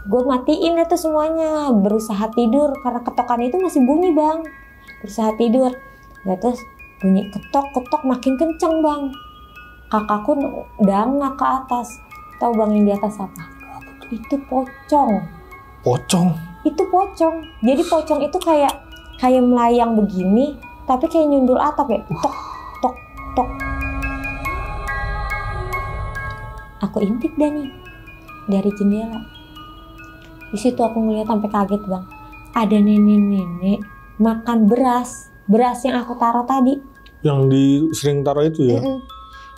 Gue matiin itu semuanya, berusaha tidur karena ketokan itu masih bunyi bang. Berusaha tidur, ya terus bunyi ketok makin kenceng bang. Kakakku dangak ke atas. Tahu bang yang di atas apa? Itu pocong. Pocong? Itu pocong. Jadi pocong itu kayak melayang begini, tapi kayak nyundul atap ya. Tok tok tok. Aku intip dah nih dari jendela. Di situ aku ngeliat sampai kaget bang. Ada nenek-nenek makan beras yang aku taruh tadi. Yang sering taruh itu ya?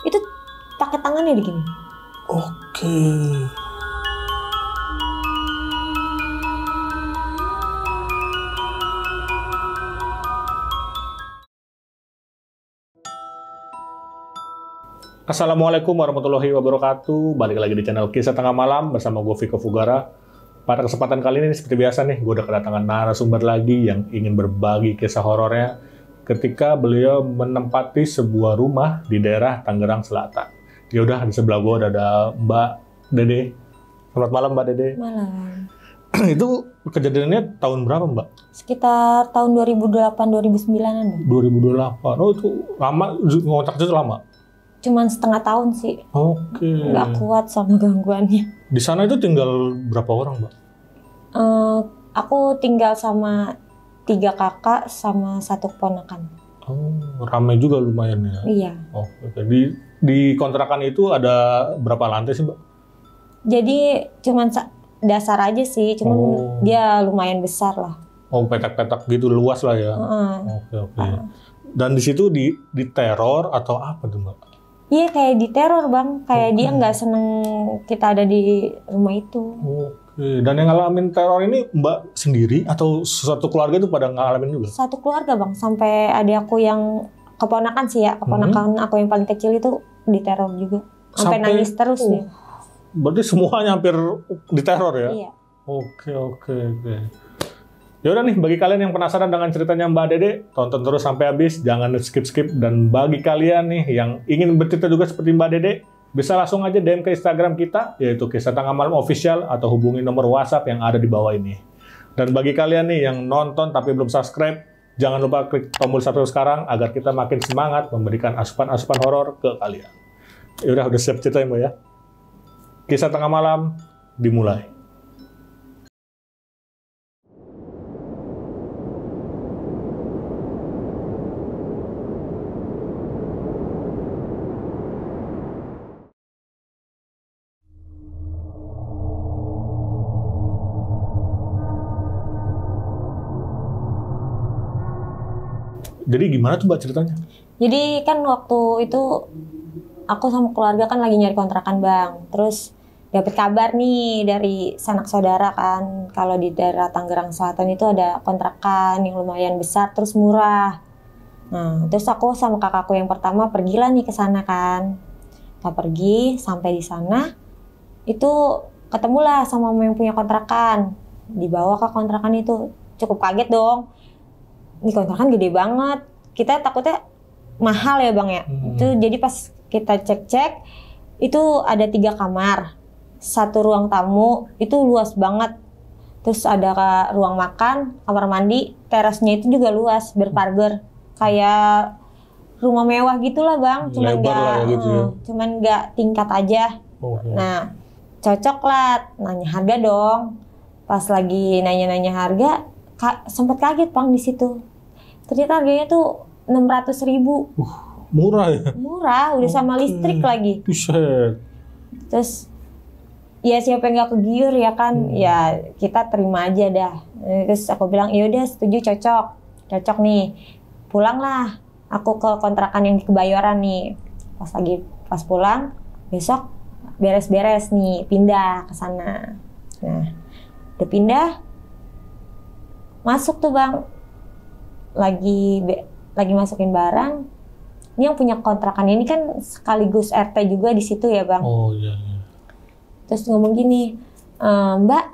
Itu pakai tangannya begini. Oke. Assalamualaikum warahmatullahi wabarakatuh. Balik lagi di channel Kisah Tengah Malam bersama gue Viko Fugara. Pada kesempatan kali ini seperti biasa nih, gue udah kedatangan narasumber lagi yang ingin berbagi kisah horornya ketika beliau menempati sebuah rumah di daerah Tangerang Selatan. Ya udah, di sebelah gue udah ada Mbak Dede. Selamat malam Mbak Dede. Malam. Itu kejadiannya tahun berapa Mbak? Sekitar tahun 2008-2009an bang. 2008. Oh itu lama, ngontrak itu lama? Cuman setengah tahun sih. Oke. Nggak kuat sama gangguannya. Di sana itu tinggal berapa orang Mbak? Aku tinggal sama 3 kakak sama 1 keponakan. Oh, ramai juga lumayan ya? Iya. Oh, oke. Di kontrakan itu ada berapa lantai sih Mbak? Jadi cuman dasar aja sih, cuman dia lumayan besar lah. Oh, petak-petak gitu, luas lah ya? Oke. Dan di situ di teror atau apa tuh Mbak? Iya kayak diteror bang, kayak dia nggak seneng kita ada di rumah itu. Oke, dan yang ngalamin teror ini Mbak sendiri atau suatu keluarga itu pada ngalamin juga? Satu keluarga bang, sampai ada aku yang keponakan sih ya, keponakan aku yang paling kecil itu diteror juga, sampai nangis terus dia. Berarti semuanya hampir diteror ya? Iya. Oke. Ya udah nih, bagi kalian yang penasaran dengan ceritanya Mbak Dede, tonton terus sampai habis, jangan skip. Dan bagi kalian nih yang ingin bercerita juga seperti Mbak Dede, bisa langsung aja DM ke Instagram kita, yaitu Kisah Tengah Malam Official, atau hubungi nomor WhatsApp yang ada di bawah ini. Dan bagi kalian nih yang nonton tapi belum subscribe, jangan lupa klik tombol subscribe sekarang agar kita makin semangat memberikan asupan-asupan horor ke kalian. Ya udah siap cerita ya Mbak ya. Kisah Tengah Malam dimulai. Jadi gimana tuh Mbak ceritanya? Jadi kan waktu itu aku sama keluarga kan lagi nyari kontrakan bang. Terus dapet kabar nih dari sanak saudara kan, kalau di daerah Tangerang Selatan itu ada kontrakan yang lumayan besar terus murah. Nah terus aku sama kakakku yang pertama pergilah nih ke sana kan. Kita pergi sampai di sana itu ketemulah sama yang punya kontrakan. Dibawa ke kontrakan itu, cukup kaget dong. Ini kontrakan gede banget. Kita takutnya mahal ya bang ya. Itu jadi pas kita cek itu ada 3 kamar, 1 ruang tamu itu luas banget. Terus ada ruang makan, kamar mandi, terasnya itu juga luas, berpagar kayak rumah mewah gitulah bang. Cuman nggak tingkat aja. Nah cocok lah, nanya harga dong. Pas lagi nanya harga, sempat kaget bang di situ. Ternyata harganya tuh 600.000. Murah ya? Murah, udah sama listrik lagi. Buset. Terus ya siapa yang nggak kegiur ya kan? Ya kita terima aja dah. Terus aku bilang ya udah setuju, cocok nih. Pulanglah aku ke kontrakan yang di Kebayoran nih. Pas pulang besok beres-beres nih, pindah ke sana. Nah udah pindah, masuk tuh bang. Lagi masukin barang. Ini yang punya kontrakan ini kan sekaligus RT juga di situ ya bang. Oh iya. Terus ngomong gini, Mbak,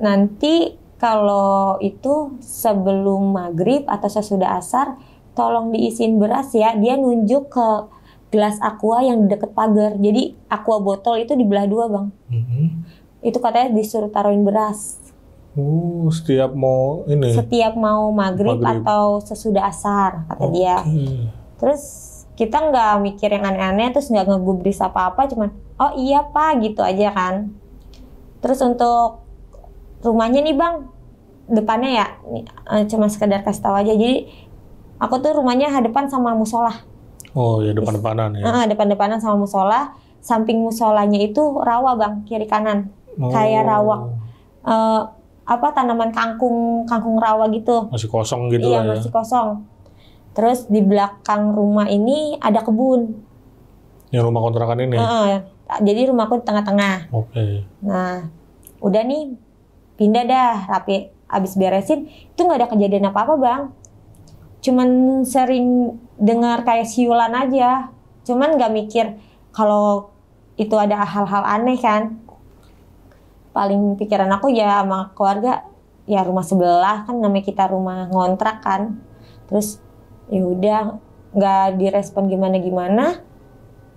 nanti kalau itu sebelum maghrib atau sesudah asar, tolong diisiin beras ya. Dia nunjuk ke gelas aqua yang di deket pagar. Jadi aqua botol itu dibelah 2 bang. itu katanya disuruh taruhin beras. Setiap mau ini. Setiap mau maghrib atau sesudah asar kata dia. Terus kita nggak mikir yang aneh-aneh, terus nggak ngegubris apa-apa, cuman oh iya pak gitu aja kan. Terus untuk rumahnya nih bang, depannya ya cuma sekedar kasih tahu aja. Jadi aku tuh rumahnya hadapan sama musola. Oh ya, depan-depanan ya. Depan-depanan sama musola. Samping musolanya itu rawa bang, kiri kanan. Kayak rawa. Tanaman kangkung rawa gitu. Masih kosong gitu iya, lah ya. Masih kosong. Terus di belakang rumah ini ada kebun. Yang rumah kontrakan ini? Jadi rumahku di tengah-tengah. Oke. Nah, udah nih pindah dah, rapi. Abis beresin, itu nggak ada kejadian apa-apa bang. Cuman sering dengar kayak siulan aja. Cuman nggak mikir kalau itu ada hal-hal aneh kan. Paling pikiran aku ya sama keluarga, ya rumah sebelah kan, namanya kita rumah ngontrak kan. Terus ya udah nggak direspon gimana.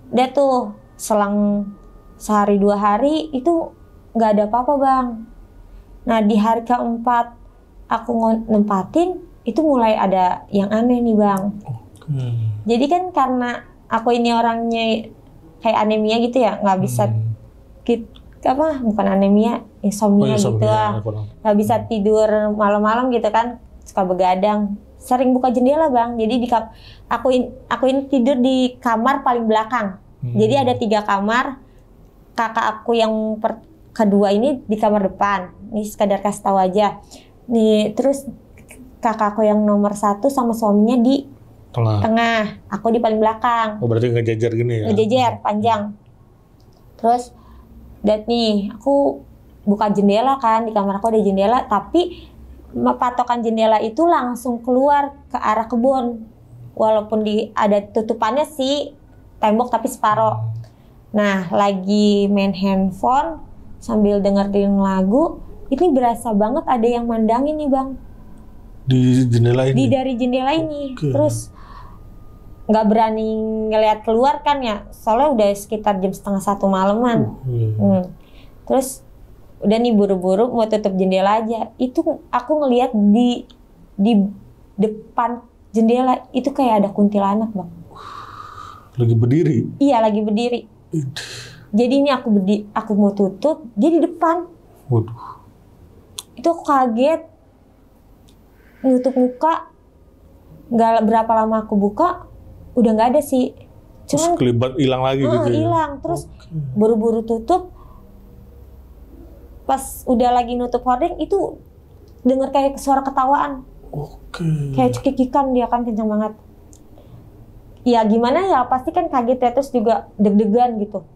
Udah tuh selang sehari 2 hari itu nggak ada apa-apa bang. Nah di hari keempat aku nempatin itu mulai ada yang aneh nih bang. Jadi kan karena aku ini orangnya kayak anemia gitu ya, nggak bisa bukan anemia, insomnia gitu lah. Nggak bisa tidur malam-malam gitu kan, suka begadang. Sering buka jendela bang. Jadi aku ini tidur di kamar paling belakang. Jadi ada 3 kamar. Kakak aku yang kedua ini di kamar depan. Ini sekadar kasih tahu aja. Nih terus kakak aku yang nomor 1 sama suaminya di tengah. Aku di paling belakang. Oh berarti ngejejer gini ya? Ngejejer panjang. Terus nih aku buka jendela kan, di kamar aku ada jendela, tapi patokan jendela itu langsung keluar ke arah kebun. Walaupun ada tutupannya sih tembok tapi separoh. Nah lagi main handphone sambil dengerin lagu, ini berasa banget ada yang mandangin nih bang. Di jendela ini? Dari jendela ini. Terus nggak berani ngelihat keluar kan ya, soalnya udah sekitar jam 12:30 malaman. Terus udah nih buru-buru mau tutup jendela aja. Itu aku ngelihat di depan jendela itu kayak ada kuntilanak bang. Lagi berdiri? Iya lagi berdiri. Jadi ini aku mau tutup, dia di depan. Waduh. Itu aku kaget, nutup muka. Nggak berapa lama aku buka, udah nggak ada sih. Cuman terus kelibat hilang lagi gitu ya? Hilang. Terus buru-buru tutup. Pas udah lagi nutup hording itu denger kayak suara ketawaan. Kayak cekikikan dia kan kencang banget. Ya gimana ya, pasti kan kaget ya, terus juga deg-degan gitu.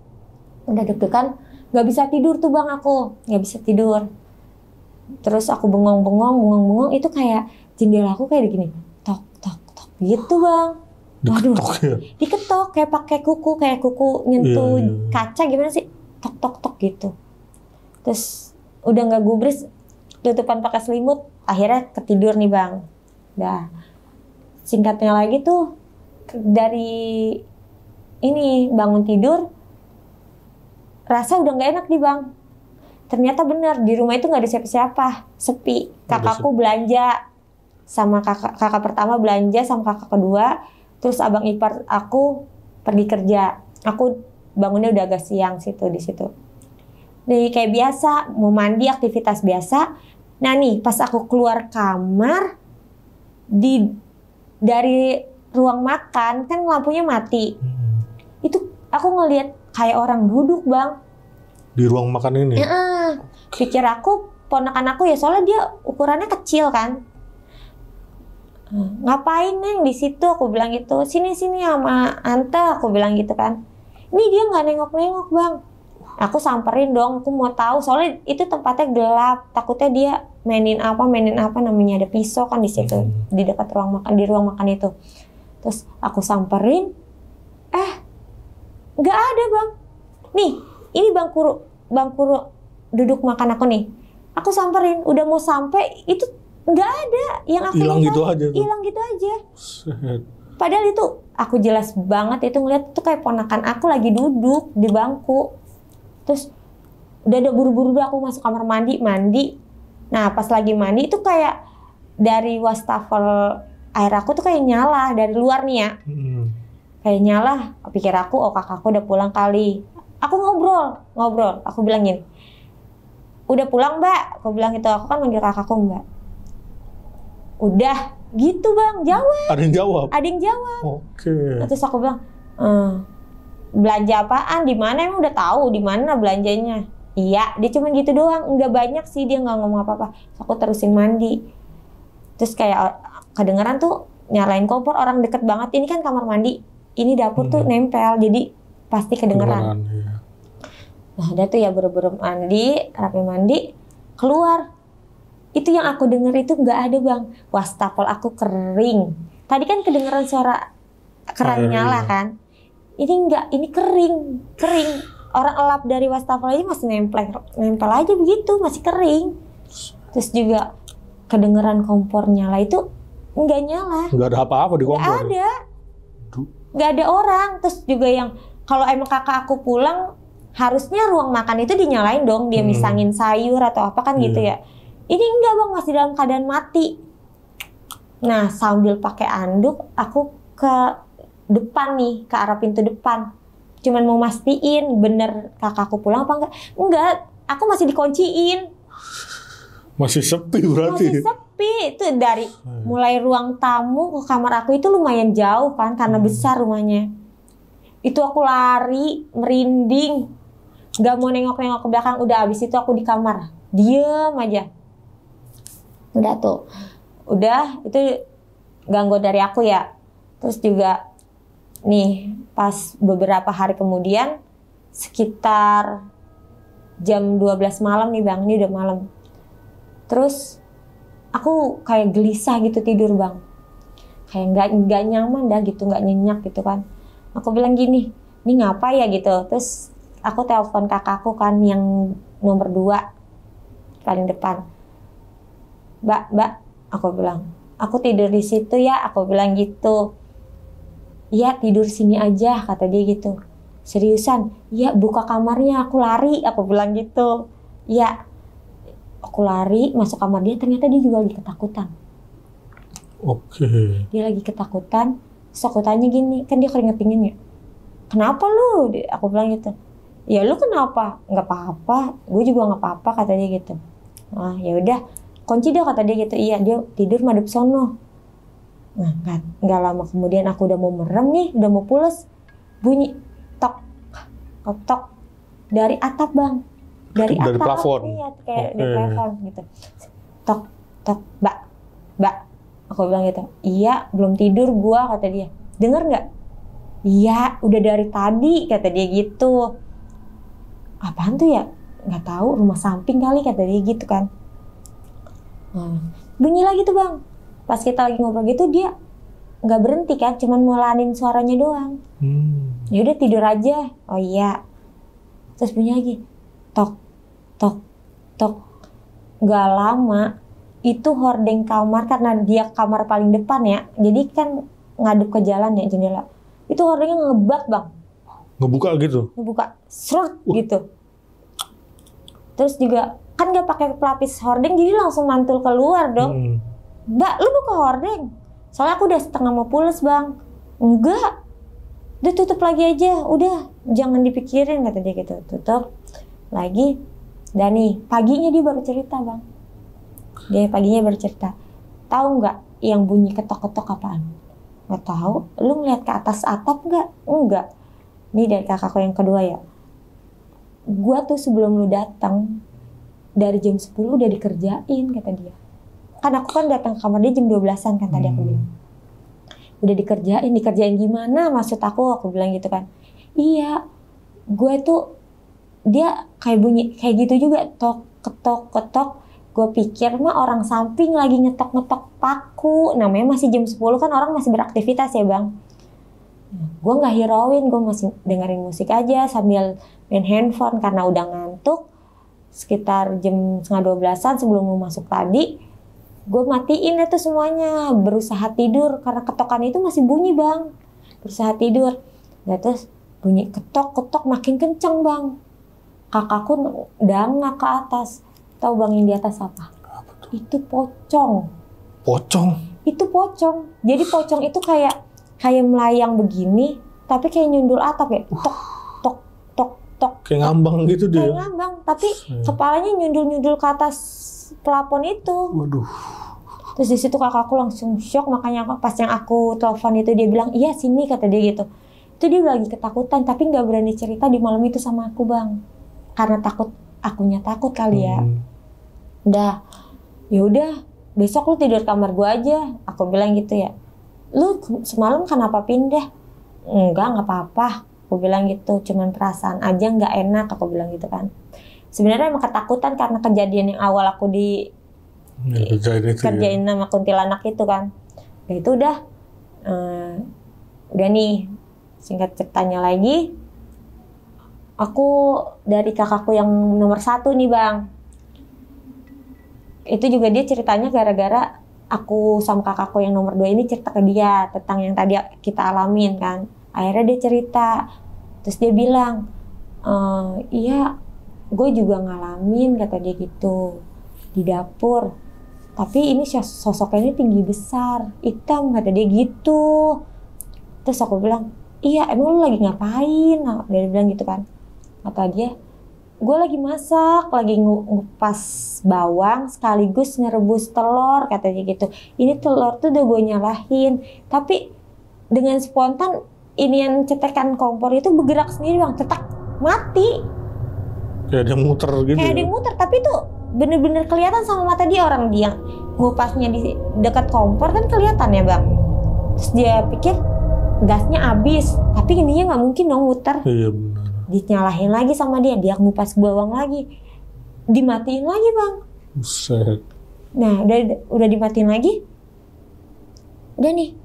Udah deg-degan, nggak bisa tidur tuh bang aku. Nggak bisa tidur. Terus aku bengong, itu kayak jendela aku kayak gini. Tok, tok, tok gitu bang. Waduh, diketok kayak pakai kuku nyentuh kaca gimana sih? Tok, tok, tok gitu. Terus udah nggak gubris, tutupan pakai selimut, akhirnya ketidur nih bang. Dah, singkatnya lagi tuh dari ini bangun tidur, rasa udah nggak enak nih bang. Ternyata benar di rumah itu nggak ada siapa-siapa, sepi. Kakakku belanja sama kakak pertama belanja sama kakak kedua, terus abang ipar aku pergi kerja. Aku bangunnya udah agak siang di situ. Jadi kayak biasa, mau mandi, aktivitas biasa. Nah nih, pas aku keluar kamar, dari ruang makan, kan lampunya mati. Itu aku ngelihat kayak orang duduk, bang. Di ruang makan ini? Pikir aku, ponakan aku ya, soalnya dia ukurannya kecil kan. Ngapain Neng di situ? Aku bilang gitu. Sini sama Ante, aku bilang gitu kan. Ini dia nggak nengok-nengok, bang. Aku samperin dong, aku mau tahu soalnya itu tempatnya gelap, takutnya dia mainin apa namanya ada pisau kan di situ di dekat di ruang makan itu. Terus aku samperin, nggak ada bang. Nih, ini bangku duduk makan aku nih. Aku samperin, udah mau sampai itu nggak ada yang aku hilang gitu aja. Hilang gitu aja. Padahal itu aku jelas banget itu ngeliat tuh kayak ponakan aku lagi duduk di bangku. Terus Udah buru-buru aku masuk kamar mandi. Nah pas lagi mandi itu kayak dari wastafel air aku tuh kayak nyala dari luar nih ya. Kayak nyala, pikir aku, oh kakakku udah pulang kali. Aku ngobrol, aku bilang gini, udah pulang mbak, aku bilang gitu, aku kan manggil kakakku mbak. Udah, gitu bang, jawab. Ada yang jawab? Ada yang jawab. Oke. Terus aku bilang, belanja apaan, di mana emang udah tahu di mana belanjanya? Iya, dia cuma gitu doang, nggak banyak sih, dia nggak ngomong apa-apa. Terus aku terusin mandi. Terus kayak kedengeran tuh nyalain kompor, orang deket banget, ini kan kamar mandi. Ini dapur tuh nempel, jadi pasti kedengeran. Iya. Nah, udah tuh ya buru-buru mandi, rapi mandi, keluar. Itu yang aku denger itu nggak ada bang. Wastafel aku kering. Tadi kan kedengeran suara keran nyala kan. Ini enggak, ini kering. Orang elap dari wastafel aja masih nempel aja begitu, masih kering. Terus juga kedengeran kompor nyala itu nggak nyala. Nggak ada apa-apa di kompor. Nggak ada. Nggak ada orang. Terus juga yang kalau emang kakak aku pulang, harusnya ruang makan itu dinyalain dong. Dia misangin sayur atau apa kan gitu ya. Ini enggak bang, masih dalam keadaan mati. Nah sambil pakai anduk, aku ke depan nih, ke arah pintu depan. Cuman mau mastiin bener kakakku pulang apa enggak. Enggak, aku masih dikunciin. Masih sepi berarti. Masih sepi. Itu dari mulai ruang tamu ke kamar aku itu lumayan jauh kan, karena besar rumahnya. Itu aku lari, merinding. Gak mau nengok-nengok ke belakang. Udah abis itu aku di kamar. Diem aja. Udah tuh. Udah, itu ganggu dari aku ya. Terus juga nih, pas beberapa hari kemudian, sekitar jam 12 malam nih bang, ini udah malam. Terus aku kayak gelisah gitu tidur bang. Kayak nggak nyaman dah gitu, nggak nyenyak gitu kan. Aku bilang gini, ini ngapa ya gitu. Terus aku telepon kakakku kan yang nomor 2 paling depan. Mbak, aku bilang, aku tidur di situ ya, aku bilang gitu. Iya tidur sini aja, kata dia gitu. Seriusan? Iya buka kamarnya, aku lari, aku bilang gitu. Iya, aku lari masuk kamar dia, ternyata dia juga lagi ketakutan. Oke. Dia lagi ketakutan, terus aku tanya gini, kan dia keringet dingin ya. Kenapa lu? Aku bilang gitu. Ya lu kenapa? Nggak apa-apa, gue juga nggak apa-apa, kata dia gitu. Nah ya udah, kunci dia, kata dia gitu. Iya, dia tidur madep sono. Nah nggak lama kemudian aku udah mau merem nih, udah mau pules, bunyi tok tok dari atap bang, dari atap plafon. Iya kayak dari plafon gitu. Tok mbak, aku bilang gitu. Iya belum tidur gua, kata dia. Dengar nggak? Iya udah dari tadi, kata dia gitu. Apaan tuh ya? Nggak tahu, rumah samping kali, kata dia gitu kan. Bunyi lagi tuh bang. Pas kita lagi ngobrol gitu dia nggak berhenti kan, cuman mulanin suaranya doang. Ya udah tidur aja. Oh iya. Terus bunyi lagi tok tok. Nggak lama itu hordeng kamar, karena dia kamar paling depan ya, jadi kan ngadep ke jalan ya jendela. Itu hordengnya ngebat bang. Ngebuka gitu? Ngebuka, serut gitu. Terus juga kan nggak pakai pelapis hordeng, jadi langsung mantul keluar dong. Mbak, lu buka hordeng? Soalnya aku udah setengah mau pules bang. Enggak, udah tutup lagi aja, udah jangan dipikirin, kata dia gitu. Tutup lagi. Dan nih paginya dia baru cerita bang. Dia paginya baru cerita. Tahu nggak yang bunyi ketok-ketok apaan? Nggak tahu. Lu ngeliat ke atas atap nggak? Enggak. Ini dari kakakku yang kedua ya. Gua tuh sebelum lu datang dari jam 10 udah dikerjain, kata dia. Kan aku kan datang ke kamar dia jam 12-an kan tadi aku bilang. Udah dikerjain gimana maksud aku bilang gitu kan. Iya, gue tuh dia kayak bunyi kayak gitu juga, tok ketok. Gue pikir mah orang samping lagi ngetok paku. Namanya masih jam 10 kan orang masih beraktivitas ya bang. Gue nggak hirauin, gue masih dengerin musik aja sambil main handphone karena udah ngantuk. Sekitar jam 11:30-an sebelum mau masuk tadi, gue matiin itu semuanya, berusaha tidur karena ketokan itu masih bunyi bang. Berusaha tidur, ya terus bunyi ketok makin kencang bang. kakakku dangak ke atas. Tahu bang yang di atas apa? Apa tuh? Itu pocong. Pocong? Itu pocong. Jadi pocong itu kayak melayang begini, tapi kayak nyundul atap ya. Tok, tok, tok, tok. Kayak ngambang gitu dia? Kayak ngambang, tapi kepalanya nyundul-nyundul ke atas plafon itu. Waduh. Terus di situ kakakku langsung shock, makanya pas yang aku telepon itu dia bilang, iya sini, kata dia gitu. Itu dia lagi ketakutan, tapi nggak berani cerita di malam itu sama aku bang. Karena takut, akunya takut kali ya. Udah, yaudah besok lu tidur kamar gua aja. Aku bilang gitu ya. Lu semalam kenapa pindah? Nggak apa-apa. Aku bilang gitu, cuman perasaan aja nggak enak. Aku bilang gitu kan. Sebenarnya emang ketakutan karena kejadian yang awal aku kerjain sama kuntilanak itu kan. Ya itu udah nih, singkat ceritanya lagi, aku dari kakakku yang nomor 1 nih bang. Itu juga dia ceritanya gara-gara aku sama kakakku yang nomor 2 ini cerita ke dia tentang yang tadi kita alamin kan. Akhirnya dia cerita, terus dia bilang, iya gue juga ngalamin, kata dia gitu, di dapur. Tapi ini sosoknya ini tinggi besar, hitam, kata dia gitu. Terus aku bilang, iya emang lu lagi ngapain? Nah, dia bilang gitu kan. Kata dia, gue lagi masak, lagi ngupas bawang sekaligus ngerebus telur, katanya gitu. Ini telur tuh udah gue nyalahin, tapi dengan spontan ini yang cetekan kompor itu bergerak sendiri bang, cetak, mati. Kayak ada yang muter gitu. Kayak ada yang muter, tapi tuh bener-bener kelihatan sama mata dia, orang dia ngupasnya di dekat kompor kan kelihatan ya bang. Terus dia pikir gasnya habis, tapi ininya nggak mungkin dong muter. Iya benar. Dinyalahin lagi sama dia ngupas bawang lagi, dimatiin lagi bang. Buset. Nah udah dimatiin lagi, udah nih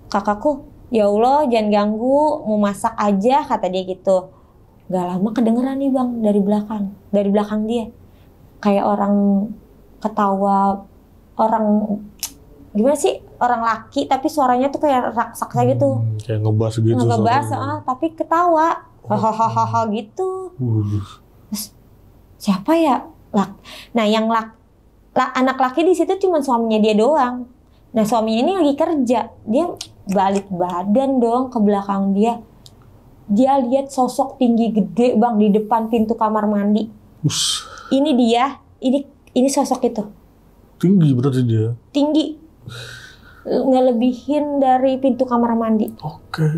kakakku, ya Allah jangan ganggu, mau masak aja, kata dia gitu. Gak lama kedengeran nih bang dari belakang dia kayak orang ketawa, orang gimana sih, orang laki tapi suaranya tuh kayak raksasa gitu. Kayak ngebas gitu. Ngebas, tapi ketawa. Hahaha gitu. Terus, siapa ya? Nah, yang anak laki di situ cuma suaminya dia doang. Nah, suaminya ini lagi kerja. Dia balik badan dong ke belakang dia. Dia lihat sosok tinggi gede bang di depan pintu kamar mandi. Ini dia, ini sosok itu. Tinggi berarti dia. Tinggi. Ngelebihin dari pintu kamar mandi. Oke.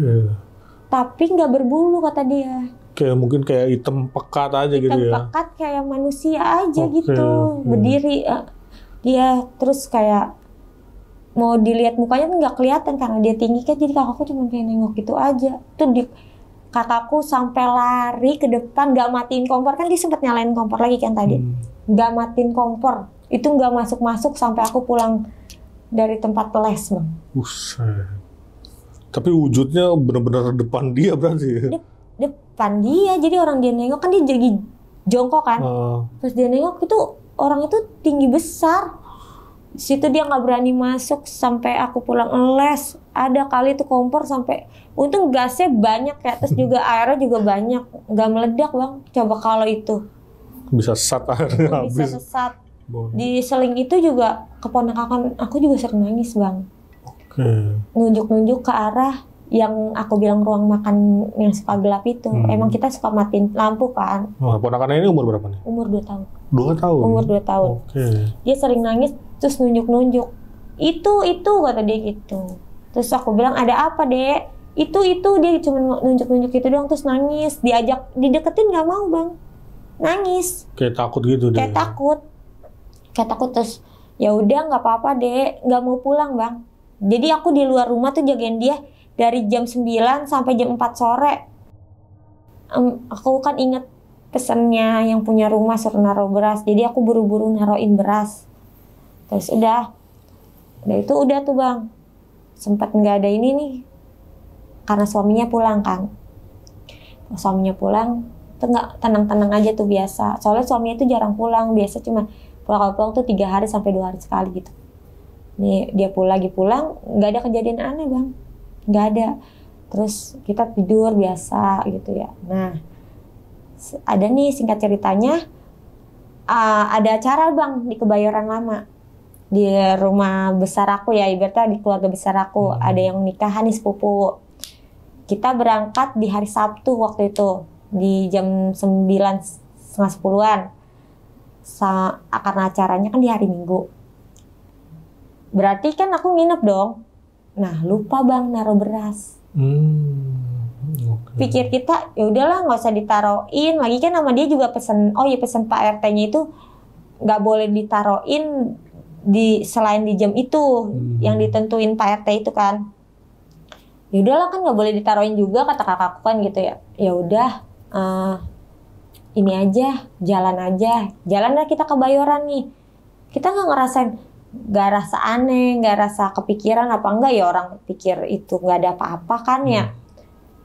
Tapi nggak berbulu, kata dia. Kayak mungkin kayak hitam pekat aja gitu ya. Hitam pekat kayak manusia aja gitu. Berdiri dia, terus kayak mau dilihat mukanya tuh nggak kelihatan karena dia tinggi kan. Jadi kakakku cuma kayak nengok gitu aja. Tuh kakakku sampai lari ke depan, nggak matiin kompor kan, dia sempat nyalain kompor lagi kan tadi. Nggak matiin kompor. Itu nggak masuk sampai aku pulang dari tempat les bang. Buset. Tapi wujudnya benar-benar depan dia berarti. Depan dia, jadi orang dia nengok kan, dia jadi jongkok kan. Terus dia nengok itu orang itu tinggi besar. Di situ dia nggak berani masuk sampai aku pulang les. Ada kali itu kompor sampai, untung gasnya banyak ya, terus juga airnya juga banyak, nggak meledak bang. Coba kalau itu bisa sesat airnya habis. Bisa sesat. Di seling itu juga keponakan aku juga sering nangis bang. Nunjuk-nunjuk ke arah yang aku bilang ruang makan yang suka gelap itu. Emang kita suka matiin lampu kan. Ponakannya ini umur berapa nih? Umur 2 tahun. 2 tahun? Umur 2 tahun. Dia sering nangis terus nunjuk-nunjuk. Itu kata dia gitu. Terus aku bilang, ada apa dek? Itu dia cuma nunjuk-nunjuk itu doang, terus nangis. Dideketin gak mau bang. Nangis. Kayak takut gitu deh. Kayak takut terus ya udah nggak apa-apa dek, nggak mau pulang bang. Jadi aku di luar rumah tuh jagain dia dari jam 9 sampai jam 4 sore. Aku kan inget pesannya yang punya rumah suruh naruh beras. Jadi aku buru-buru naruhin beras. Terus udah itu udah tuh bang. Sempat nggak ada ini nih. Karena suaminya pulang kan. Suaminya pulang, tuh nggak tenang-tenang aja tuh biasa. Soalnya suaminya tuh jarang pulang. Biasa cuma pulang tuh 3 hari sampai 2 hari sekali gitu. Nih dia lagi pulang, nggak ada kejadian aneh bang, nggak ada. Terus kita tidur biasa gitu ya. Nah ada nih singkat ceritanya, ada acara bang di Kebayoran Lama. Di rumah besar aku ya, ibaratnya di keluarga besar aku. Ada yang nikahan nih sepupu. Kita berangkat di hari Sabtu waktu itu. Di jam 9, setengah 10-an. Karena acaranya kan di hari Minggu. Berarti kan aku nginep dong. Nah lupa bang naruh beras. Pikir kita ya udahlah nggak usah ditaruhin. Lagi kan sama dia juga pesen. Oh iya pesen Pak RT-nya itu nggak boleh ditaruhin selain di jam itu yang ditentuin Pak RT itu kan. Ya udahlah kan nggak boleh ditaruhin juga kata kakakku kan gitu ya. Ya udah ini aja jalan lah kita ke Bayoran nih. Kita nggak ngerasain, nggak rasa aneh, nggak rasa kepikiran apa enggak ya, orang pikir itu nggak ada apa-apa kan ya.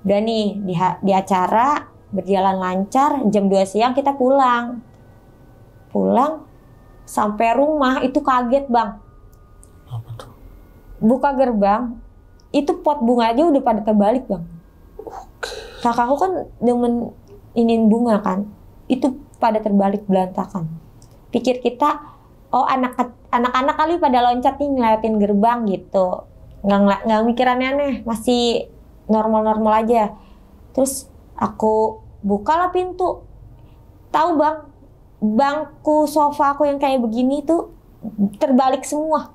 Udah nih di acara berjalan lancar, jam 2 siang kita pulang sampai rumah itu kaget bang. Apa tuh? Buka gerbang itu pot bunga aja udah pada terbalik bang. Kakakku kan demen iniin bunga kan, itu pada terbalik berantakan. Pikir kita oh anak-anak kali pada loncat nih ngelewatin gerbang gitu, nggak mikir aneh-aneh, masih normal-normal aja. Terus aku bukalah pintu, tahu bang, bangku sofa aku yang kayak begini tuh terbalik semua.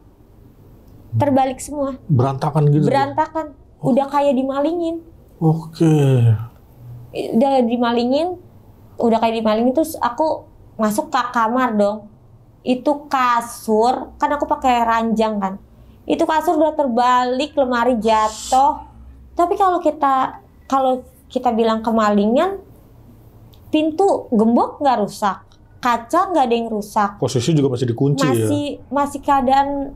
Berantakan gitu? Berantakan. Udah kayak dimalingin. Udah kayak dimalingin. Terus aku masuk ke kamar dong. Itu kasur, kan aku pakai ranjang kan. Itu kasur udah terbalik, lemari jatuh. Tapi kalau kita bilang kemalingan, pintu gembok nggak rusak, kaca nggak ada yang rusak. Posisi juga masih dikunci masih keadaan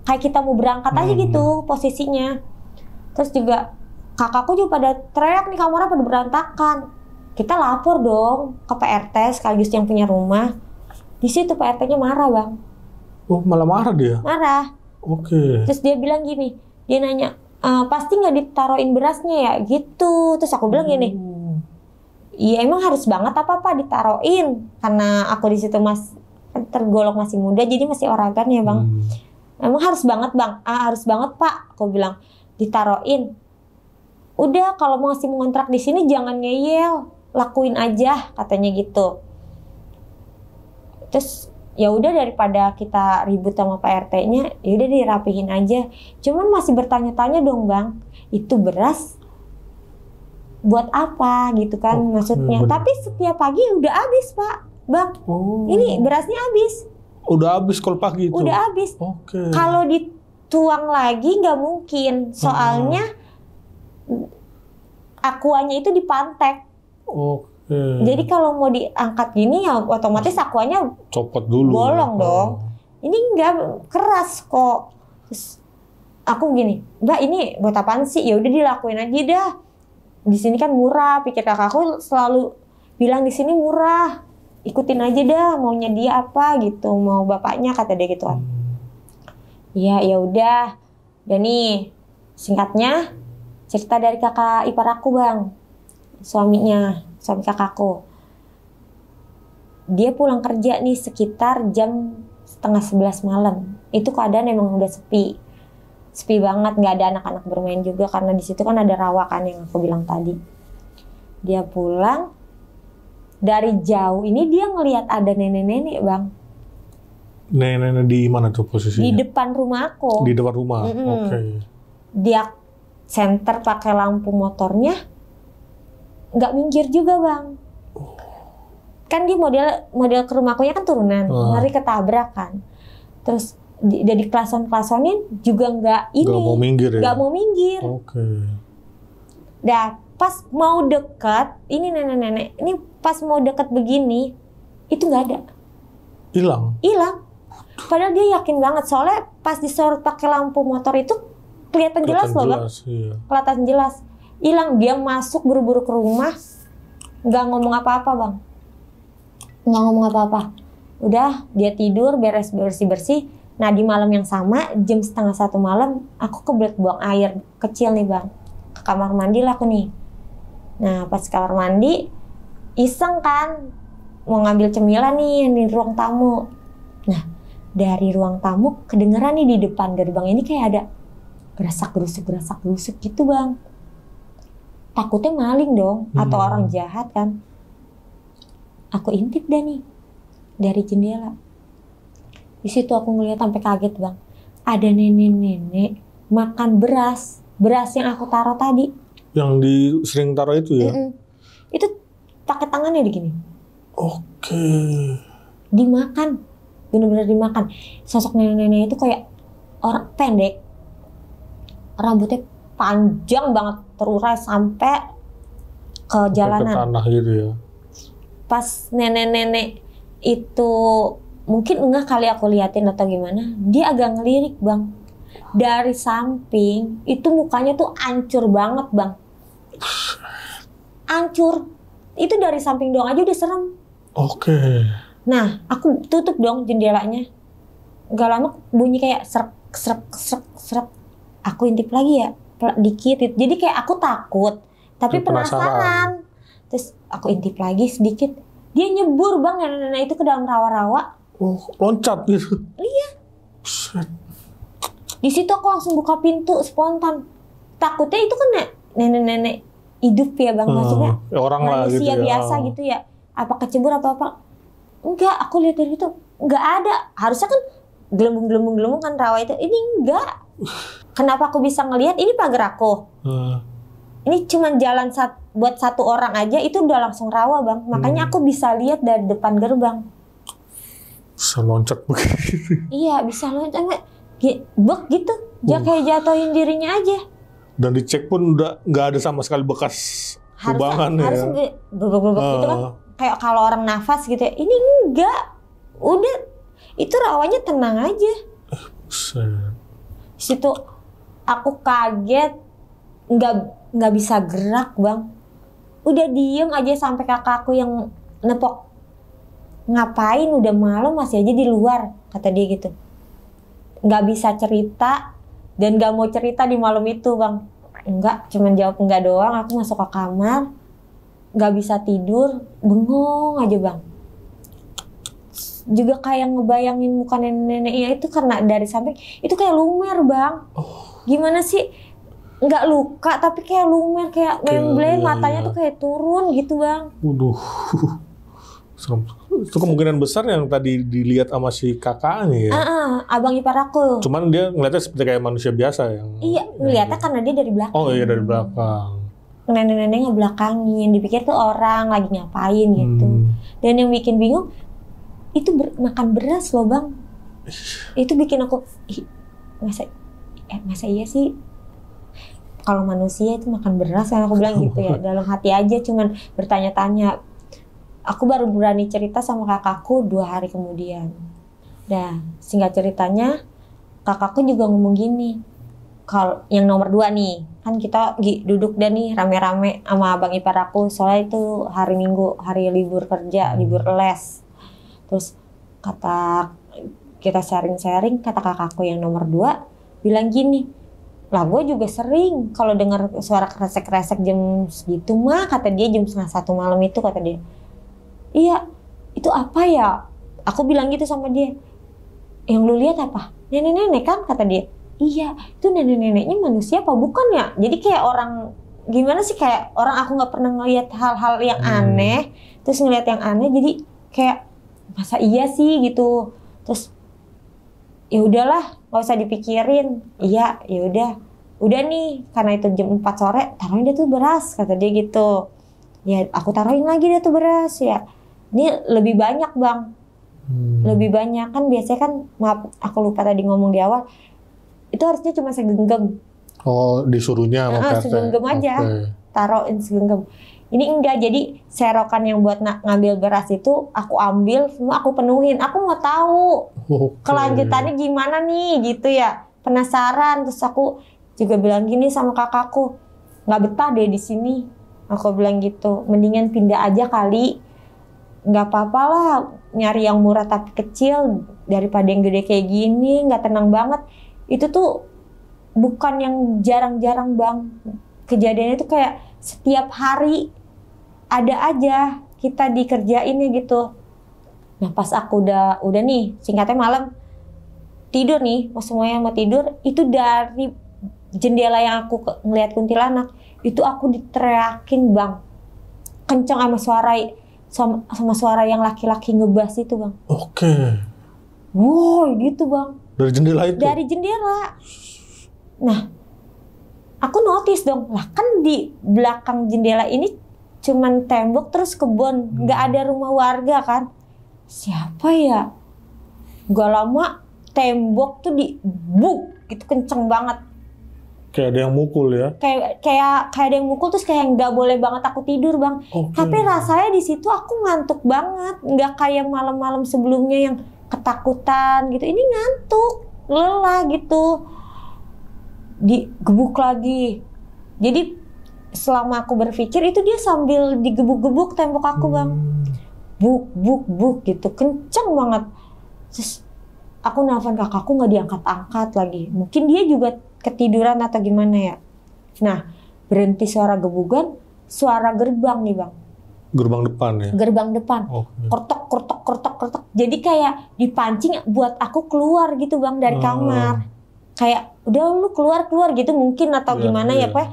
kayak kita mau berangkat aja gitu posisinya. Terus juga kakakku juga pada teriak nih, kamarnya pada berantakan. Kita lapor dong ke PRT sekaligus yang punya rumah. Di situ PRT-nya marah bang. Oh malah marah dia? Marah. Terus dia bilang gini, dia nanya, pasti nggak ditaruhin berasnya ya gitu. Terus aku bilang gini, iya emang harus banget apa ditaruhin, karena aku di situ tergolong masih muda jadi masih oragan ya bang. Emang harus banget bang, harus banget pak, aku bilang ditaruhin. Udah kalau masih mau ngontrak di sini jangan ngeyel, lakuin aja katanya gitu. Terus ya udah daripada kita ribut sama Pak RT-nya, ya udah dirapihin aja. Cuman masih bertanya-tanya dong bang, itu beras buat apa gitu kan maksudnya. Tapi setiap pagi udah habis pak, bang. Ini berasnya habis. Udah habis kalau pagi itu? Udah habis. Kalau dituang lagi nggak mungkin, soalnya aquanya itu dipantek. Jadi kalau mau diangkat gini ya otomatis aquanya copot dulu. Bolong dong. Ini nggak keras kok. Terus aku gini, Mbak ini buat apaan sih? Ya udah dilakuin aja dah. Di sini kan murah. Pikir kakakku selalu bilang di sini murah. Ikutin aja dah, maunya dia apa gitu, mau bapaknya kata dia gitu kan. Iya, ya udah. Dan nih singkatnya cerita dari kakak ipar aku bang, suami kakakku. Dia pulang kerja nih sekitar jam 10:30 malam. Itu keadaan emang udah sepi banget, nggak ada anak-anak bermain juga karena di situ kan ada rawa kan yang aku bilang tadi. Dia pulang dari jauh ini dia ngelihat ada nenek-nenek bang. Nenek-nenek di mana tuh posisinya? Di depan rumah aku. Di depan rumah. Dia senter pakai lampu motornya, nggak minggir juga bang. Kan dia model ke rumahku ya kan turunan, ngeri ketabrak kan. Terus dari klason-klasonin juga nggak mau minggir ya? Nggak mau minggir. Dah pas mau dekat, ini nenek-nenek, ini pas mau dekat begini, itu nggak ada. Hilang. Padahal dia yakin banget, soalnya pas disorot pakai lampu motor itu kelihatan jelas loh bang. Kelihatan jelas. Hilang, dia masuk buru-buru ke rumah, nggak ngomong apa-apa bang. Nggak ngomong apa-apa. Udah, dia tidur, beres bersih-bersih. Nah di malam yang sama, jam 12:30 malam, aku kebelet buang air kecil nih bang. Ke kamar mandi lah aku nih. Nah pas kamar mandi, iseng kan mau ngambil cemilan nih yang di ruang tamu. Nah dari ruang tamu kedengeran nih di depan gerbang ini kayak ada gerasak gerusuk gitu bang. Takutnya maling dong atau orang jahat kan. Aku intip dah nih dari jendela. Di situ aku ngeliat sampai kaget bang. Ada nenek-nenek makan beras yang aku taruh tadi. Yang sering taruh itu ya? Itu pakai tangannya begini. Oke. Dimakan, bener-bener dimakan. Sosok nenek-nenek itu kayak orang pendek, rambutnya panjang banget terurai sampai ke jalanan. Ke tanah gitu ya. Pas nenek-nenek itu mungkin enggak kali aku liatin atau gimana, dia agak ngelirik bang. Dari samping itu mukanya tuh hancur banget bang. Hancur. Itu dari samping doang aja udah serem. Oke. Nah aku tutup dong jendelanya. Gak lama bunyi kayak serak. Aku intip lagi ya dikit. Jadi kayak aku takut tapi penasaran. Terus aku intip lagi sedikit. Dia nyebur bang nenek-nenek itu ke dalam rawa-rawa. Oh, loncat gitu. Iya. Buset. Di situ aku langsung buka pintu spontan. Takutnya itu kan nenek-nenek hidup ya bang, maksudnya orang manusia lah gitu biasa ya. gitu ya. Apa kecebur atau apa? Enggak, aku lihat dari itu enggak ada. Harusnya kan gelembung kan rawa itu. Ini enggak. Kenapa aku bisa ngelihat? Ini pagar aku. Ini cuma jalan buat satu orang aja itu udah langsung rawa bang. Makanya aku bisa lihat dari depan gerbang. Bisa loncat begitu. Iya bisa loncat. Bek gitu. Dia kayak jatuhin dirinya aja. Dan dicek pun udah nggak ada sama sekali bekas kubangan ya. Harusnya bebek-bebek gitu kan. Kayak kalau orang nafas gitu ya. Ini enggak. Udah itu rawanya tenang aja. Situ aku kaget. Nggak bisa gerak bang. Udah diem aja sampai kakakku yang nepok. Ngapain udah malam masih aja di luar. Kata dia gitu. Nggak bisa cerita. Dan gak mau cerita di malam itu bang. Enggak, cuman jawab enggak doang. Aku masuk ke kamar, gak bisa tidur, bengong aja bang. Juga kayak ngebayangin muka nenek-neneknya itu karena dari samping itu kayak lumer bang. Gimana sih? Nggak luka tapi kayak lumer, kayak membleng, matanya tuh kayak turun gitu bang. Waduh. Itu kemungkinan besar yang tadi dilihat sama si kakaknya ya. Abang ipar aku. Cuman dia ngeliatnya seperti kayak manusia biasa yang. Iya, ngeliatnya karena dia dari belakang. Oh iya dari belakang. Nenek-nenek ngebelakangin, dipikir tuh orang lagi ngapain gitu. Dan yang bikin bingung itu makan beras loh bang. Itu bikin aku masa iya sih kalau manusia itu makan beras kan, aku bilang gitu ya. Dalam hati aja cuman bertanya-tanya. Aku baru berani cerita sama kakakku 2 hari kemudian. Nah, singkat ceritanya, kakakku juga ngomong gini. Kalau yang nomor 2 nih, kan kita duduk dan nih rame-rame sama abang ipar aku. Soalnya itu hari Minggu, hari libur kerja, libur les. Terus kita sharing-sharing, kata kakakku yang nomor 2 bilang gini. Lah gue juga sering kalau dengar suara kresek-kresek jam segitu mah, kata dia jam 12:30 malam itu, kata dia. Iya, itu apa ya? Aku bilang gitu sama dia. Yang lu lihat apa? Nenek-nenek kan, kata dia. Iya, itu nenek-neneknya manusia apa bukan ya? Jadi kayak orang, gimana sih, kayak orang aku nggak pernah ngelihat hal-hal yang aneh. Terus ngelihat yang aneh, jadi kayak masa iya sih gitu. Terus ya udahlah, nggak usah dipikirin. Iya, ya udah nih, karena itu jam 4 sore, taruhin dia tuh beras, kata dia gitu. Ya aku taruhin lagi dia tuh beras ya. Ini lebih banyak bang, lebih banyak kan biasanya kan, maaf aku lupa tadi ngomong di awal, itu harusnya cuma segenggam. Oh disuruhnya sama segenggam aja, taruhin segenggam. Ini enggak, jadi serokan yang buat ngambil beras itu aku ambil semua, aku penuhin. Aku mau tahu kelanjutannya gimana nih gitu ya, penasaran. Terus aku juga bilang gini sama kakakku, nggak betah deh di sini. Aku bilang gitu, mendingan pindah aja kali. Nggak apa-apa lah, nyari yang murah tapi kecil daripada yang gede kayak gini, nggak tenang banget. Itu tuh bukan yang jarang-jarang bang. Kejadiannya tuh kayak setiap hari ada aja kita dikerjain ya gitu. Nah pas aku udah nih, singkatnya malam tidur nih, semuanya mau tidur, itu dari jendela yang aku ngeliat kuntilanak, itu aku diteriakin Bang, kenceng sama suara yang laki-laki ngebas itu Bang. Oke. Wow gitu Bang. Dari jendela itu? Dari jendela. Nah, aku notice dong, lah kan di belakang jendela ini cuman tembok terus kebun, nggak ada rumah warga kan. Siapa ya? Gak lama tembok tuh dibuk gitu kenceng banget. Kayak ada yang mukul ya? Kayak ada yang mukul terus kayak nggak boleh banget aku tidur Bang. Okay. Tapi rasanya di situ aku ngantuk banget, nggak kayak malam-malam sebelumnya yang ketakutan gitu. Ini ngantuk, lelah gitu. Digebuk lagi. Jadi selama aku berpikir itu dia sambil digebuk-gebuk tembok aku Bang. Buk gitu, kenceng banget. Terus aku nelfon kakakku nggak diangkat-angkat lagi. Mungkin dia juga ketiduran atau gimana ya. Nah, berhenti suara gebukan, suara gerbang nih Bang. Gerbang depan ya? Gerbang depan. Okay. Kortok. Jadi kayak dipancing buat aku keluar gitu Bang dari kamar. Kayak udah lu keluar gitu mungkin atau gimana ya Pak.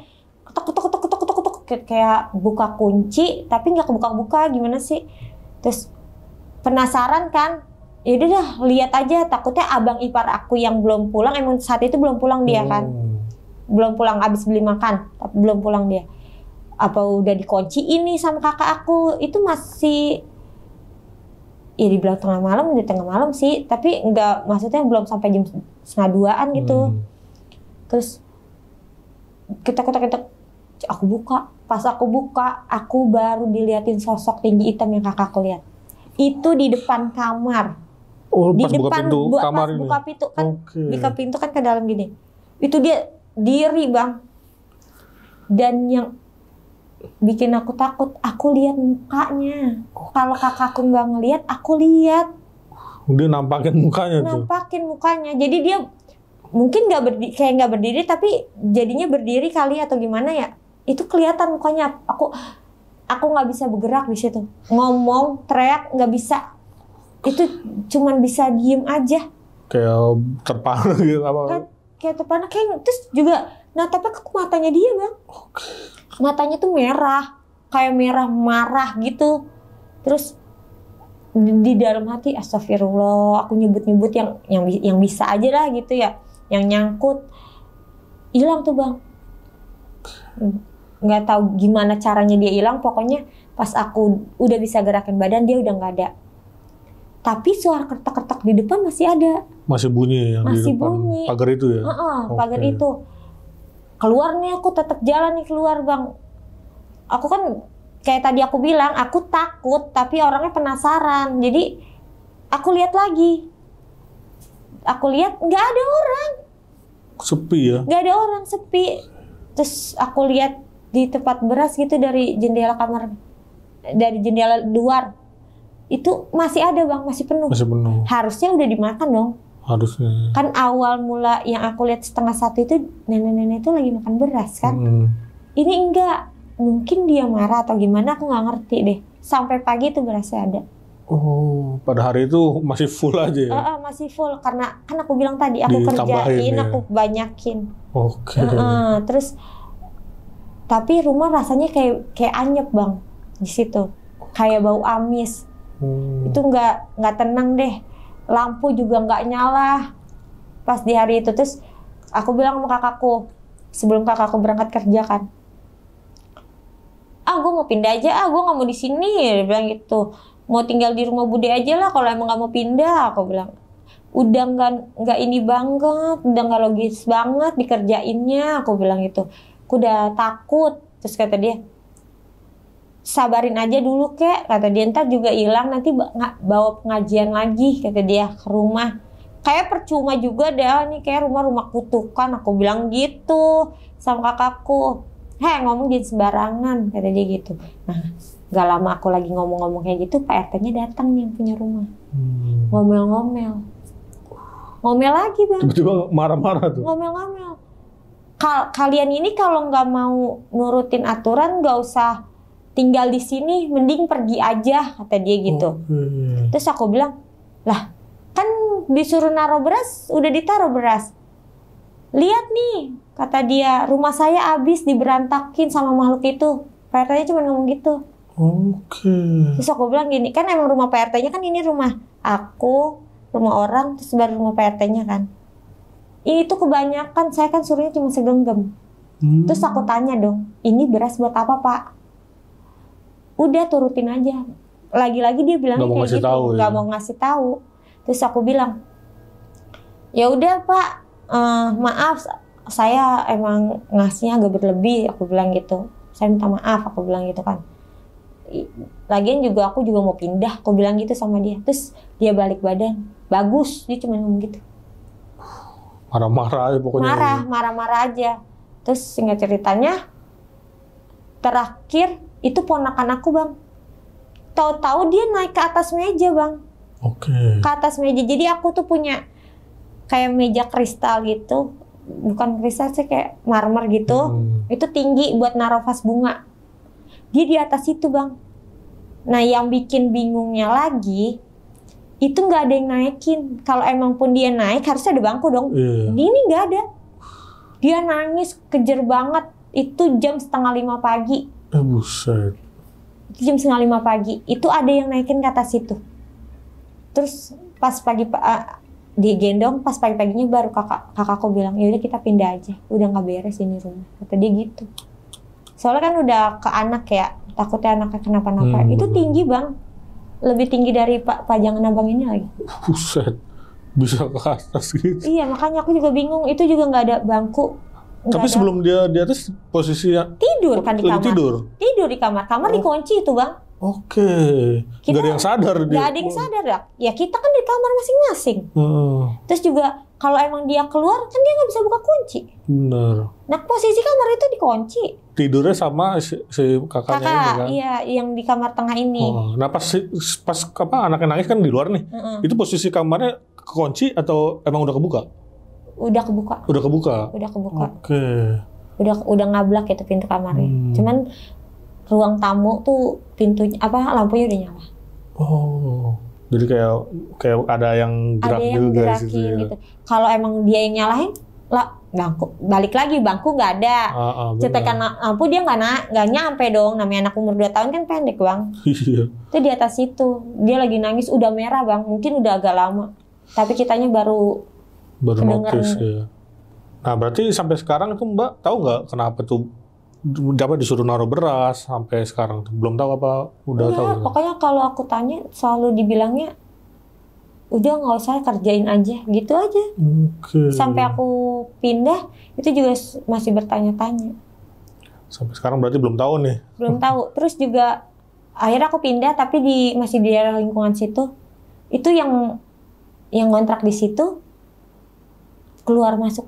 Ketok. Kayak buka kunci tapi nggak kebuka-buka gimana sih. Terus penasaran kan. Ya udah dah lihat aja, takutnya abang ipar aku yang belum pulang, emang saat itu belum pulang dia kan, belum pulang abis beli makan, tapi belum pulang dia. Apa udah dikunci ini sama kakak aku, itu masih ya dibilang tengah malam sih, tapi nggak, maksudnya belum sampai jam 1:30 gitu. Terus kita aku buka, pas aku buka, aku baru diliatin sosok tinggi hitam yang kakakku lihat. Itu di depan kamar. Di depan buka pintu kan, buka pintu kan ke dalam gini. Itu dia diri Bang. Dan yang bikin aku takut, aku lihat mukanya. Kalau kakakku nggak ngelihat, aku lihat. Dia nampakin mukanya tuh. Nampakin mukanya. Jadi dia mungkin nggak berdiri, tapi jadinya berdiri kali atau gimana ya? Itu kelihatan mukanya. Aku nggak bisa bergerak di situ. Ngomong, teriak nggak bisa. Itu cuman bisa diem aja. Kayak terpana gitu apa? Kayak terpana, terus juga natapnya ke matanya dia Bang. Matanya tuh merah, kayak merah marah gitu. Terus di dalam hati astagfirullah, aku nyebut yang bisa aja lah gitu ya, yang nyangkut. Hilang tuh Bang. Nggak tahu gimana caranya dia hilang, pokoknya pas aku udah bisa gerakin badan dia udah nggak ada. Tapi suara kertak-kertak di depan masih ada. Masih bunyi yang masih di depan bunyi. Pagar itu ya? Pagar itu. Keluar nih, aku tetap jalan nih keluar Bang. Aku kan kayak tadi aku bilang, aku takut tapi orangnya penasaran. Jadi aku lihat lagi. Aku lihat nggak ada orang. Sepi ya? Nggak ada orang, sepi. Terus aku lihat di tempat beras gitu dari jendela kamar, dari jendela luar. Itu masih ada Bang, masih penuh. Masih penuh. Harusnya udah dimakan dong. Harusnya. Kan awal mula yang aku lihat 1:30 itu nenek-nenek itu lagi makan beras kan. Ini enggak. Mungkin dia marah atau gimana, aku nggak ngerti deh. Sampai pagi itu berasnya ada. Oh, pada hari itu masih full aja ya? Masih full karena kan aku bilang tadi aku kerjain, ya? aku banyakin. Oke. Terus tapi rumah rasanya kayak anyep Bang di situ. Kayak bau amis. Itu nggak tenang deh. Lampu juga nggak nyala pas di hari itu. Terus aku bilang sama kakakku sebelum kakakku berangkat kerja kan, gue mau pindah aja, gue nggak mau di sini. Dia bilang gitu, mau tinggal di rumah bude aja lah kalau emang nggak mau pindah. Aku bilang udah nggak ini banget, udah nggak logis banget dikerjainnya. Aku bilang gitu, aku udah takut. Terus kata dia, sabarin aja dulu kek, kata dia, ntar juga hilang, nanti bawa pengajian lagi, kata dia, ke rumah. Kayak percuma juga dah, nih kayak rumah kutukan, aku bilang gitu sama kakakku. Ngomong jadi sembarangan, kata dia gitu. Nah, gak lama aku lagi ngomong-ngomong kayak gitu, Pak RT-nya datang nih yang punya rumah. Ngomel-ngomel. Ngomel lagi Bang. Tiba-tiba marah-marah tuh. Ngomel-ngomel. Kalian ini kalau nggak mau nurutin aturan, nggak usah tinggal di sini mending pergi aja, kata dia gitu. Terus aku bilang, lah kan disuruh naruh beras, udah ditaruh beras. Lihat nih, kata dia, rumah saya habis diberantakin sama makhluk itu. PRT-nya cuma ngomong gitu. Terus aku bilang gini, kan emang rumah PRT-nya kan ini rumah aku, rumah orang, terus baru rumah PRT-nya kan. Ini tuh kebanyakan, saya kan suruhnya cuma segenggam. Terus aku tanya dong, ini beras buat apa Pak? Udah turutin aja. Lagi-lagi dia bilang kayak gitu, nggak mau ngasih tahu. Terus aku bilang, ya udah Pak, maaf, saya emang ngasihnya agak berlebih. Aku bilang gitu, saya minta maaf, aku bilang gitu kan. Lagian juga aku juga mau pindah, aku bilang gitu sama dia. Terus dia balik badan, bagus, dia cuma ngomong gitu. Marah-marah aja pokoknya. Marah-marah aja. Terus singkat ceritanya, terakhir itu ponakan aku Bang. Tahu-tahu dia naik ke atas meja Bang. Ke atas meja. Jadi aku tuh punya kayak meja kristal gitu. Bukan kristal sih, kayak marmer gitu. Itu tinggi buat naruh vas bunga. Dia di atas itu Bang. Nah yang bikin bingungnya lagi, itu nggak ada yang naikin. Kalau emang pun dia naik, harusnya ada bangku dong. Ini nggak ada. Dia nangis kejer banget. Itu jam 4:30 pagi. Buset. Jam 4:30 pagi. Itu ada yang naikin ke atas itu. Terus pas pagi digendong, pas pagi-paginya baru kakakku bilang, yaudah kita pindah aja. Udah nggak beres ini rumah. Kata dia gitu. Soalnya kan udah ke anak ya. Takutnya anaknya kenapa-napa. Itu tinggi Bang. Lebih tinggi dari pajangan abang ini lagi. Buset. Bisa ke atas gitu. Iya, makanya aku juga bingung. Itu juga nggak ada bangku. Tapi sebelum dia di atas posisinya tidur kan di kamar. Tidur di kamar. Kamar dikunci itu Bang. Gak ada yang sadar dia. Gak ada yang sadar ya. Ya kita kan di kamar masing-masing. Terus juga kalau emang dia keluar kan dia nggak bisa buka kunci. Benar. Nah posisi kamar itu dikunci. Tidurnya sama si kakaknya ini kan? Iya, yang di kamar tengah ini. Nah pas anaknya nangis kan di luar nih. Itu posisi kamarnya kekunci atau emang udah kebuka? Udah kebuka. Udah ngablak itu pintu kamarnya. Cuman ruang tamu tuh pintunya lampunya udah nyala. Jadi kayak ada yang gerak juga gitu. Gitu. Kalau emang dia yang nyalain, bangku balik lagi, bangku nggak ada. Cetekan lampu dia nggak nyampe dong. Namanya anak umur 2 tahun kan pendek Bang. Iya. Itu di atas itu dia lagi nangis, udah merah Bang. Mungkin udah agak lama. Tapi kitanya baru notice ya. Nah berarti sampai sekarang itu Mbak tahu nggak kenapa tuh disuruh naruh beras sampai sekarang? Belum tahu apa udah tahu? Pokoknya kalau aku tanya selalu dibilangnya udah nggak usah, kerjain aja gitu aja. Sampai aku pindah itu juga masih bertanya-tanya. Sampai sekarang berarti belum tahu nih? Belum tahu. Terus juga akhirnya aku pindah tapi masih di daerah lingkungan situ. Itu yang kontrak di situ keluar masuk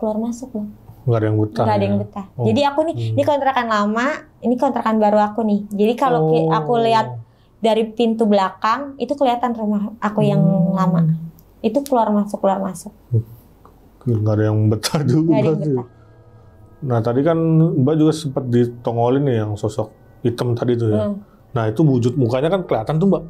Bang. Nggak ada yang betah. Nggak ada yang betah. Jadi aku nih, ini kontrakan lama, ini kontrakan baru aku nih. Jadi kalau aku lihat dari pintu belakang, itu kelihatan rumah aku yang lama. Itu keluar masuk. Nggak ada yang betah juga. Nah tadi kan Mbak juga sempat ditongolin nih yang sosok hitam tadi tuh ya. Nah itu wujud mukanya kan kelihatan tuh Mbak.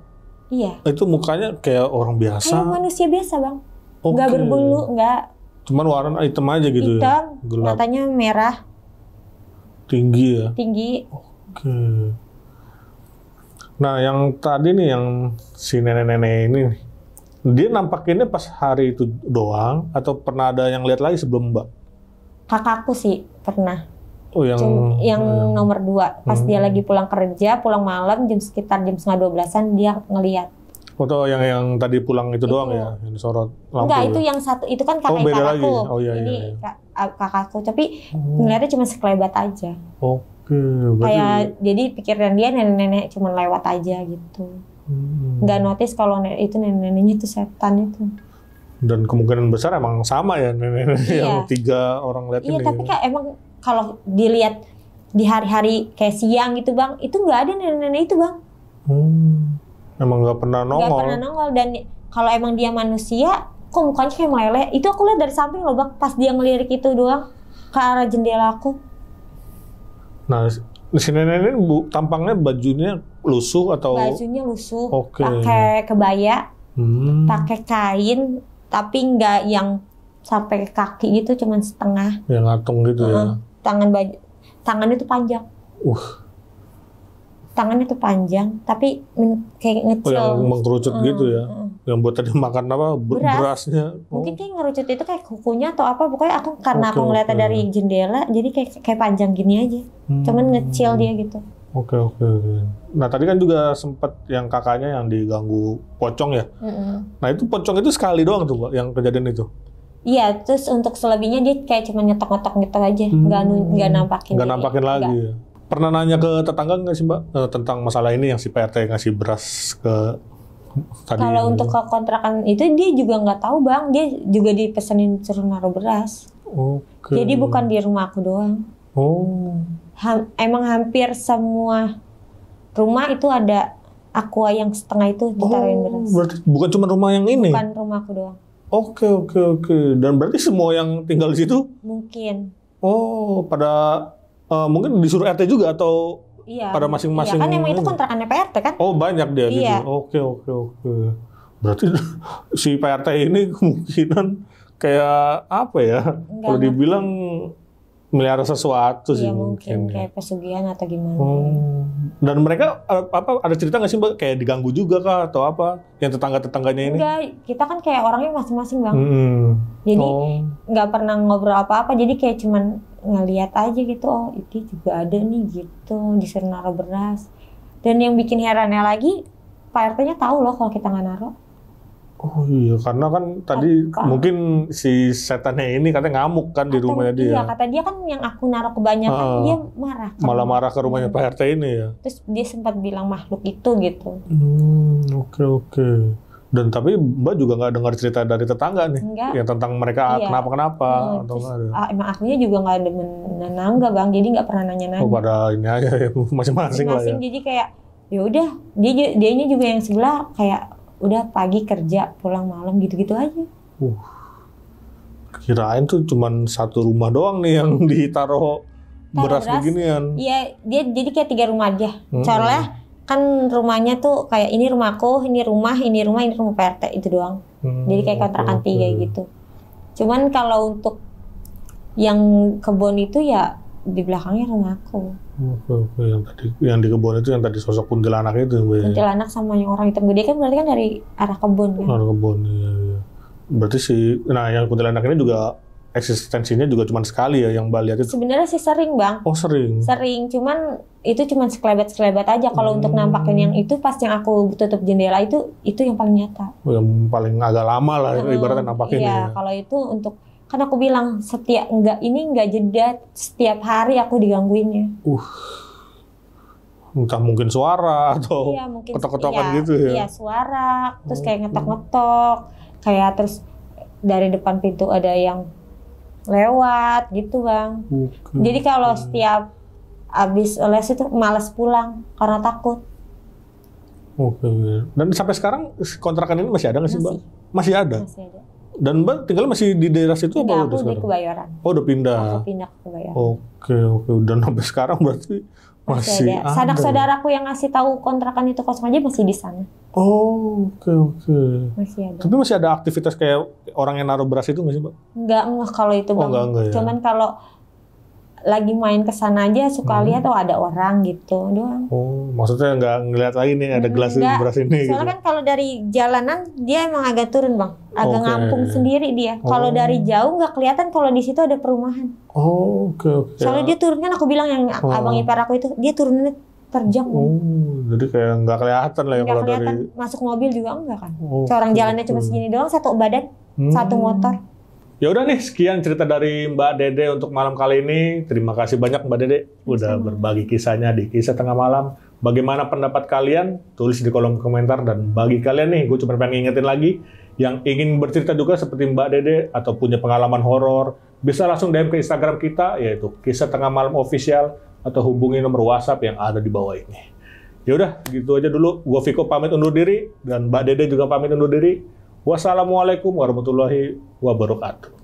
Iya. Itu mukanya kayak orang biasa. Kayak manusia biasa Bang. Nggak berbulu, nggak. Cuman warna hitam aja gitu ya? Hitam, matanya merah. Tinggi ya? Tinggi. Nah yang tadi nih, yang si nenek-nenek ini, dia nampakinnya pas hari itu doang, atau pernah ada yang lihat lagi sebelum Mbak? Kakakku sih pernah. Yang nomor 2. Pas dia lagi pulang kerja, pulang malam, sekitar jam 11:30-an dia ngelihat. Foto yang tadi pulang itu doang ya, yang disorot lampu. Enggak, itu yang satu, itu kan kakak kakakku. Ini kakakku, tapi ngeliatnya cuma sekelebat aja. Kayak jadi pikiran dia nenek-nenek cuma lewat aja gitu. Nggak notice kalau itu nenek-neneknya itu setan itu. Dan kemungkinan besar emang sama ya nenek-nenek yang 3 orang lihat ini. Iya, tapi kan emang kalau dilihat di hari-hari kayak siang gitu Bang, itu nggak ada nenek-nenek itu Bang. Emang nggak pernah nongol. Nggak pernah nongol, dan kalau emang dia manusia, kok mukanya kayak meleleh. Itu aku lihat dari samping loh Bang, pas dia ngelirik itu doang ke arah jendela aku. Nah Si nenek ini tampangnya bajunya lusuh atau? Bajunya lusuh, Oke. pakai kebaya, pakai kain, tapi nggak yang sampai ke kaki gitu, cuman setengah. Yang ngatung gitu ya. Tangannya tuh panjang. Tangannya tuh panjang, tapi kayak ngecil. Yang mengkerucut gitu ya. Yang buat tadi makan apa? Berasnya. Mungkin kayak ngerucut itu kayak kukunya atau apa. Pokoknya karena aku ngeliatnya dari jendela, jadi kayak panjang gini aja. Cuman ngecil dia gitu. Oke. Nah tadi kan juga sempat yang kakaknya yang diganggu pocong ya. Nah itu pocong itu sekali doang tuh Mbak, yang kejadian itu? Iya, terus untuk selebihnya dia kayak cuma nyetok-nyetok gitu aja. Nggak nampakin. Nggak nampakin lagi ya. Pernah nanya ke tetangga nggak sih Mbak tentang masalah ini yang si PRT ngasih beras ke tadi? Kalau untuk ke kontrakan itu dia juga nggak tahu Bang, dia juga dipesenin suruh naruh beras. Oke. Jadi bukan di rumah aku doang. Emang hampir semua rumah itu ada aqua yang setengah itu ditaruhin beras. Berarti bukan cuma rumah yang ini? Bukan rumah aku doang. Oke. Dan berarti semua yang tinggal di situ? Mungkin. Pada mungkin disuruh RT juga atau? Iya. Pada masing-masing. Iya kan emang itu kontrakannya PRT kan? Oh banyak dia iya. Gitu. Oke. Berarti si PRT ini kemungkinan kayak apa ya? Kalau dibilang melihara sesuatu sih mungkin kayak pesugihan atau gimana. Dan mereka ada cerita nggak sih Mbak kayak diganggu juga kah atau apa? Yang tetangga-tetangganya ini? Enggak, kita kan kayak orangnya masing-masing Bang. Jadi nggak pernah ngobrol apa-apa, jadi kayak cuman ngelihat aja gitu, oh itu juga ada nih gitu, disuruh naruh beras. Dan yang bikin herannya lagi, Pak RT-nya tahu loh kalau kita nggak naruh. Oh iya, karena kan tadi mungkin si setannya ini katanya ngamuk kan di rumahnya dia. Iya, kata dia kan yang aku naruh kebanyakan, dia marah. Malah marah ke rumahnya Pak RT ini ya. Terus dia sempat bilang makhluk itu gitu. Oke. Dan tapi Mbak juga nggak dengar cerita dari tetangga nih? Enggak. Yang tentang mereka kenapa-kenapa atau enggak ada? Emang akunya juga nggak ada menangga Bang, jadi nggak pernah nanya-nanya. Oh pada ini aja ya, masing-masing lah ya. Jadi kayak ya udah, dianya juga yang sebelah kayak udah pagi kerja pulang malam gitu-gitu aja. Kirain tuh cuman satu rumah doang nih yang ditaruh beras beginian. Iya, dia jadi kayak 3 rumah aja. Soalnya kan rumahnya tuh kayak ini rumahku, ini rumah PRT itu doang. Jadi kayak kontrakan 3 gitu. Cuman kalau untuk yang kebun itu ya di belakangnya rumahku. Oke. Yang di kebun itu yang tadi sosok kuntilanak itu. Kuntilanak sama yang orang hitam gede kan berarti kan dari arah kebun kan. Arah kebun, iya. Berarti yang kuntilanak ini juga eksistensinya juga cuma sekali ya yang Mbak lihat itu? Sebenarnya sih sering Bang. Oh sering? Sering, cuman itu cuma sekelebat-sekelebat aja. Kalau untuk nampakin yang itu pas yang aku tutup jendela itu yang paling nyata. Yang paling agak lama lah ibaratnya nampakin. Iya, kalau itu untuk kan aku bilang nggak jeda, setiap hari aku digangguinnya. Entah mungkin suara atau ketok-ketokan gitu ya? Iya suara, terus kayak ngetok-ngetok, kayak terus dari depan pintu ada yang lewat gitu Bang. Jadi kalau setiap abis les itu malas pulang karena takut. Oke. Dan sampai sekarang kontrakan ini masih ada nggak sih Mbak? Masih ada. Masih ada. Dan Mbak tinggal masih di daerah situ apa udah sekarang? Aku di Kebayoran. Oh udah pindah. Aku pindah ke Kebayoran. Oke. Dan sampai sekarang berarti masih ada. Sanak saudaraku yang ngasih tahu kontrakan itu kosong aja masih di sana. Oke. Masih ada. Tapi masih ada aktivitas kayak orang yang naruh beras itu nggak sih Mbak? Enggak kalau itu Bang. Enggak ya. Cuman kalau lagi main ke sana aja suka lihat ada orang gitu doang. Oh, maksudnya nggak ngeliat lagi nih ada gelas beras ini. Soalnya gitu. kan kalau dari jalanan dia emang agak turun Bang, agak ngampung sendiri dia. Kalau dari jauh nggak kelihatan kalau di situ ada perumahan. Oke. Soalnya dia turun kan aku bilang yang abang ipar aku itu dia turunnya terjang. Jadi kayak nggak kelihatan lah ya kalau dari masuk mobil juga enggak kan. Orang jalannya cuma segini doang, satu badan, satu motor. Ya udah nih, sekian cerita dari Mbak Dede untuk malam kali ini. Terima kasih banyak Mbak Dede udah berbagi kisahnya di Kisah Tengah Malam. Bagaimana pendapat kalian? Tulis di kolom komentar. Dan bagi kalian nih, gue cuma pengen ngingetin lagi, yang ingin bercerita juga seperti Mbak Dede atau punya pengalaman horor, bisa langsung DM ke Instagram kita, yaitu Kisah Tengah Malam Official, atau hubungi nomor WhatsApp yang ada di bawah ini. Ya udah, gitu aja dulu. Gue Viko pamit undur diri, dan Mbak Dede juga pamit undur diri. Wassalamualaikum warahmatullahi wabarakatuh.